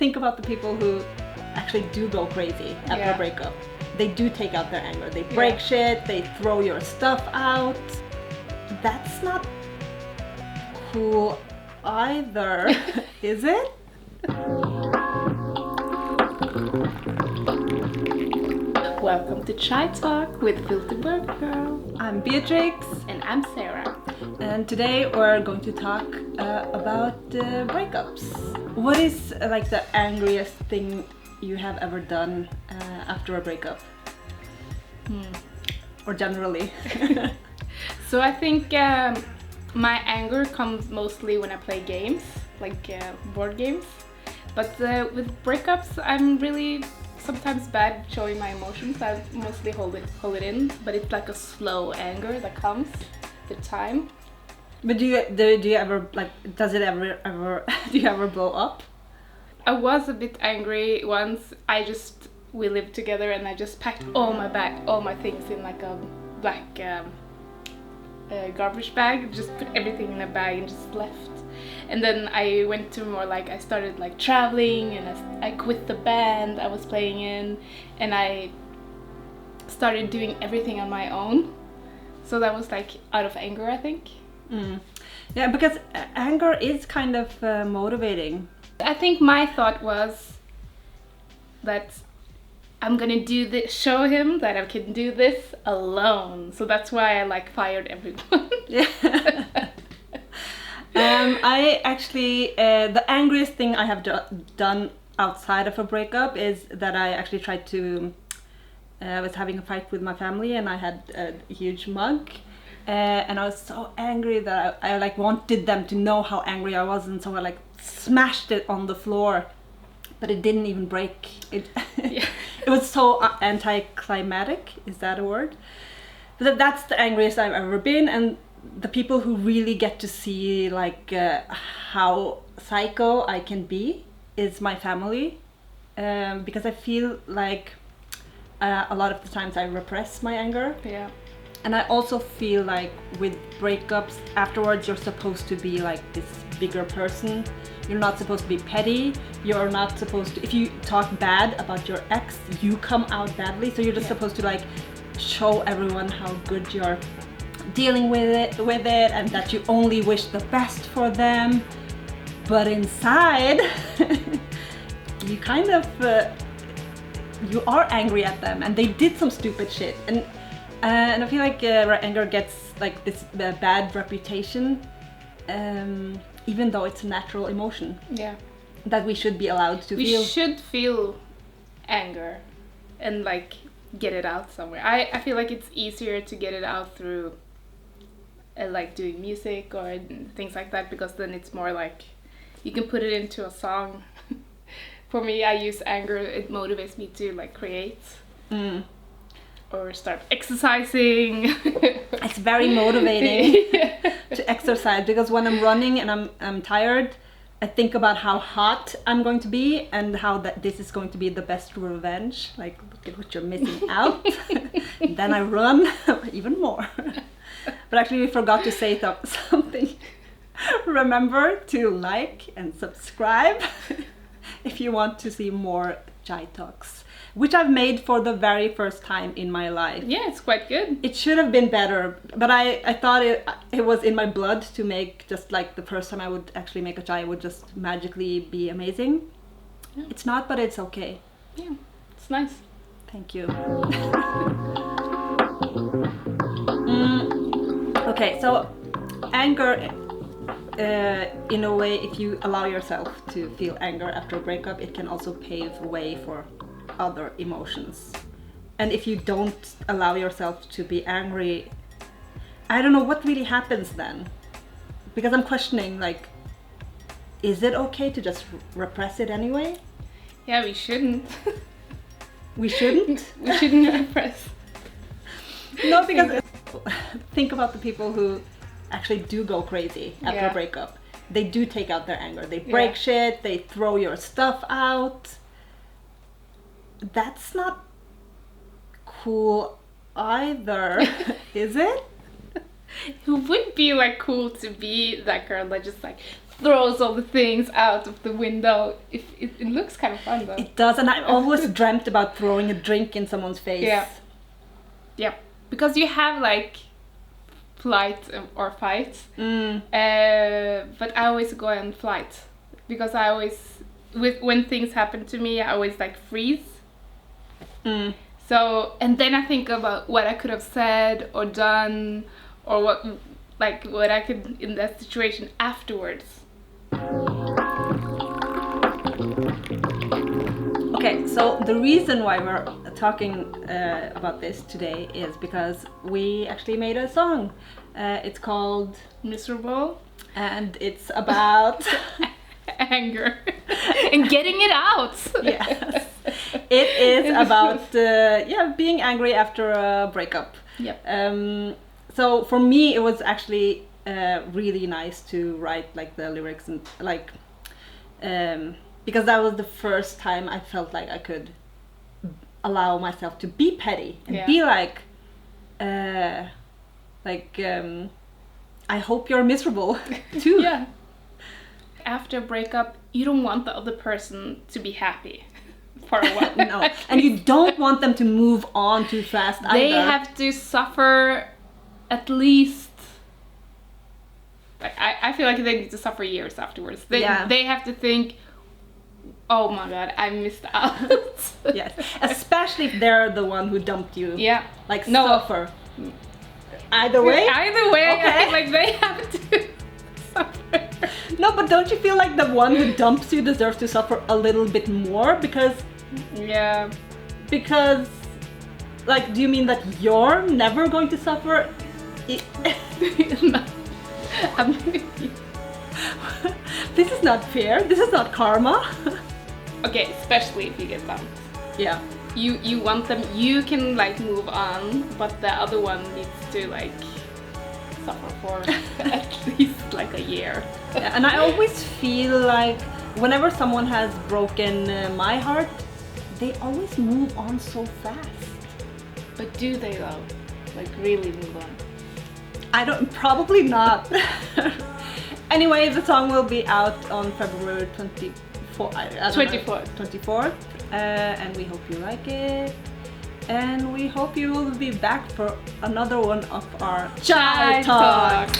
think about the people who actually do go crazy after a breakup. They do take out their anger. They break shit, they throw your stuff out. That's not cool either, is it? Welcome to Chai Talk with FLTY BRGR GRL. I'm Beatrix. And I'm Sarah. And today we're going to talk about breakups. What is like the angriest thing you have ever done after a breakup? Or generally? So I think my anger comes mostly when I play games, like board games. But with breakups, I'm really sometimes bad showing my emotions. I mostly hold it in, but it's like a slow anger that comes with time. But do you ever like? Does it ever? Do you ever blow up? I was a bit angry once. We lived together, and I just packed all my things in like a black garbage bag. Just put everything in a bag and just left. And then I went to more like I started like traveling, and I quit the band I was playing in, and I started doing everything on my own. So that was like out of anger, I think. Yeah, because anger is kind of motivating. I think my thought was that I'm gonna do this, show him that I can do this alone. So that's why I like fired everyone. Yeah. I actually, the angriest thing I have done outside of a breakup is that I actually tried to, I was having a fight with my family, and I had a huge mug. And I was so angry that I like wanted them to know how angry I was, and so I like smashed it on the floor, but it didn't even break. It was so anticlimactic. Is that a word? But that's the angriest I've ever been, and the people who really get to see like how psycho I can be is my family, because I feel like a lot of the times I repress my anger. Yeah. And I also feel like with breakups, afterwards you're supposed to be like this bigger person. You're not supposed to be petty. You're not supposed to, if you talk bad about your ex, you come out badly. So you're just supposed to like show everyone how good you're dealing with it, and that you only wish the best for them. But inside, you kind of, you are angry at them, and they did some stupid shit. And I feel like anger gets like this bad reputation, even though it's a natural emotion. Yeah. That we should be allowed to feel. We should feel anger and like get it out somewhere. I feel like it's easier to get it out through like doing music or things like that, because then it's more like you can put it into a song. For me, I use anger. It motivates me to like create. Or start exercising. It's very motivating to exercise, because when I'm running and I'm tired, I think about how hot I'm going to be and how that this is going to be the best revenge. Like, look at what you're missing out. And then I run even more. But actually we forgot to say something. Remember to like and subscribe if you want to see more Chai Talks, which I've made for the very first time in my life. Yeah, it's quite good. It should have been better, but I thought it was in my blood to make just like the first time I would actually make a chai would just magically be amazing. Yeah. It's not, but it's okay. Yeah, it's nice. Thank you. Okay, so anger, in a way, if you allow yourself to feel anger after a breakup, it can also pave the way for other emotions. And if you don't allow yourself to be angry, I don't know what really happens then, because I'm questioning, like, is it okay to just repress it anyway? Yeah, we shouldn't. We shouldn't? We shouldn't repress. No, because think about the people who actually do go crazy after a breakup. They do take out their anger. They break shit, they throw your stuff out. That's not cool either, is it? It would be like cool to be that girl that just like throws all the things out of the window. It looks kind of fun though. It does, and I always dreamt about throwing a drink in someone's face. Yeah. Yeah, because you have like flight or fight. But I always go on flight because I always, when things happen to me, I always like freeze. So, and then I think about what I could have said or done, or what I could in that situation afterwards. Okay, so the reason why we're talking about this today is because we actually made a song. It's called Miserable. And it's about anger and getting it out. Yes, it is about being angry after a breakup. Yep. So for me, it was actually really nice to write like the lyrics and like because that was the first time I felt like I could allow myself to be petty and be like I hope you're miserable too. Yeah. After a breakup, you don't want the other person to be happy for a while. No, and you don't want them to move on too fast either. They have to suffer at least. I feel like they need to suffer years afterwards. They have to think, oh my god, I missed out. Yes, especially if they're the one who dumped you. Yeah. Like suffer. Either way? Either way, okay. I feel like they have to suffer. No, but don't you feel like the one who dumps you deserves to suffer a little bit more? Because... Yeah. Because... Like, do you mean that you're never going to suffer? No. This is not fair. This is not karma. Okay, especially if you get dumped. Yeah. You want them, you can like move on, but the other one needs to like suffer for at least like a year. Yeah, and I always feel like whenever someone has broken my heart, they always move on so fast. But do they though? Like really move on? Probably not. Anyway, the song will be out on February 24th. And we hope you like it. And we hope you will be back for another one of our Chai Talks.